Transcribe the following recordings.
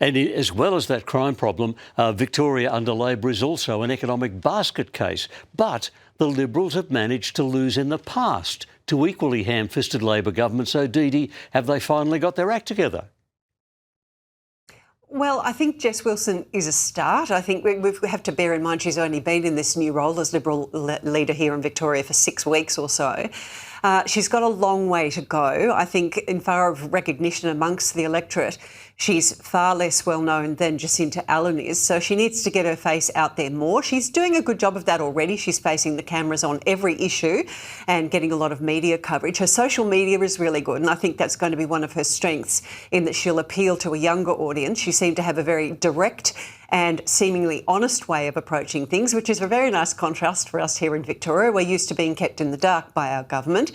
And as well as that crime problem, Victoria under Labor is also an economic basket case. But the Liberals have managed to lose in the past to equally ham-fisted Labor governments. So, Dee Dee, have they finally got their act together? Well, I think Jess Wilson is a start. I think we have to bear in mind she's only been in this new role as Liberal leader here in Victoria for 6 weeks or so. She's got a long way to go. I think in far of recognition amongst the electorate, she's far less well known than Jacinta Allen is, so she needs to get her face out there more. She's doing a good job of that already. She's facing the cameras on every issue and getting a lot of media coverage. Her social media is really good, and I think that's going to be one of her strengths in that she'll appeal to a younger audience. She seemed to have a very direct and seemingly honest way of approaching things, which is a very nice contrast for us here in Victoria. We're used to being kept in the dark by our government.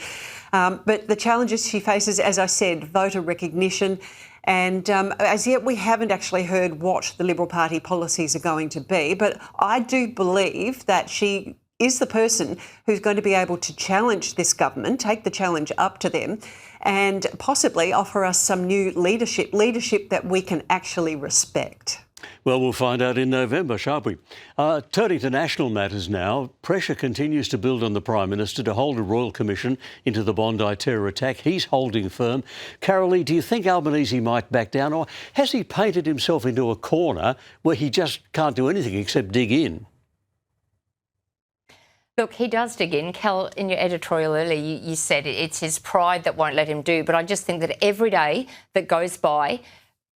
But the challenges she faces, as I said, voter recognition, and as yet we haven't actually heard what the Liberal Party policies are going to be. But I do believe that she is the person who's going to be able to challenge this government, take the challenge up to them, and possibly offer us some new leadership that we can actually respect. Well, we'll find out in November, shan't we? Turning to national matters now, pressure continues to build on the Prime Minister to hold a royal commission into the Bondi terror attack. He's holding firm. Carolee, do you think Albanese might back down, or has he painted himself into a corner where he just can't do anything except dig in? Look, he does dig in. Kel, in your editorial earlier, you said it's his pride that won't let him do, but I just think that every day that goes by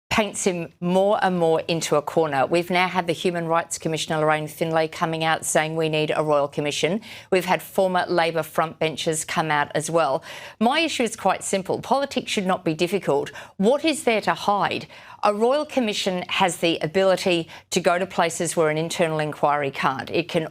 paints him more and more into a corner. We've now had the Human Rights Commissioner Lorraine Finlay coming out saying we need a royal commission. We've had former Labor frontbenchers come out as well. My issue is quite simple. Politics should not be difficult. What is there to hide? A royal commission has the ability to go to places where an internal inquiry can't. It can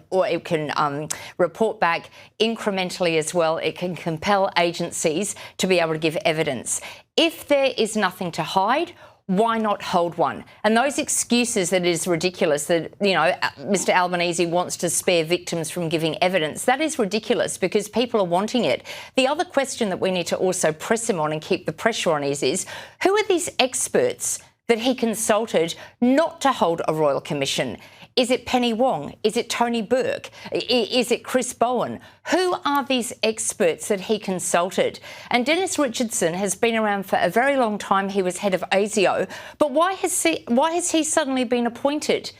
report back incrementally as well. It can compel agencies to be able to give evidence. If there is nothing to hide, why not hold one? And those excuses that it is ridiculous that, you know, Mr Albanese wants to spare victims from giving evidence, that is ridiculous because people are wanting it. The other question that we need to also press him on and keep the pressure on is who are these experts that he consulted not to hold a royal commission? Is it Penny Wong? Is it Tony Burke? Is it Chris Bowen? Who are these experts that he consulted? And Dennis Richardson has been around for a very long time. He was head of ASIO. But why has he suddenly been appointed?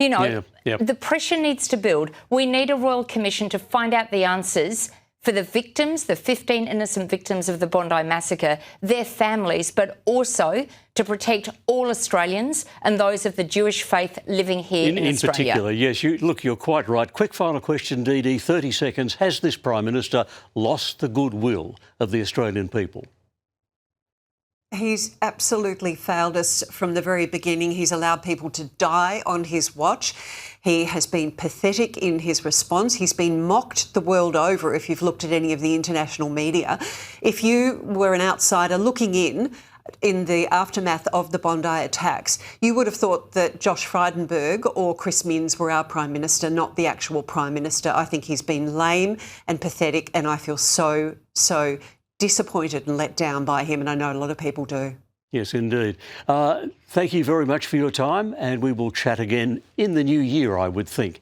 You know, the pressure needs to build. We need a royal commission to find out the answers for the victims, the 15 innocent victims of the Bondi massacre, their families, but also to protect all Australians and those of the Jewish faith living here in Australia. In particular, yes. You're quite right. Quick final question, Dee Dee, 30 seconds. Has this Prime Minister lost the goodwill of the Australian people? He's absolutely failed us from the very beginning. He's allowed people to die on his watch. He has been pathetic in his response. He's been mocked the world over if you've looked at any of the international media. If you were an outsider looking in the aftermath of the Bondi attacks, you would have thought that Josh Frydenberg or Chris Minns were our Prime Minister, not the actual Prime Minister. I think he's been lame and pathetic, and I feel so disappointed and let down by him, and I know a lot of people do. Yes, indeed. Thank you very much for your time, and we will chat again in the new year, I would think.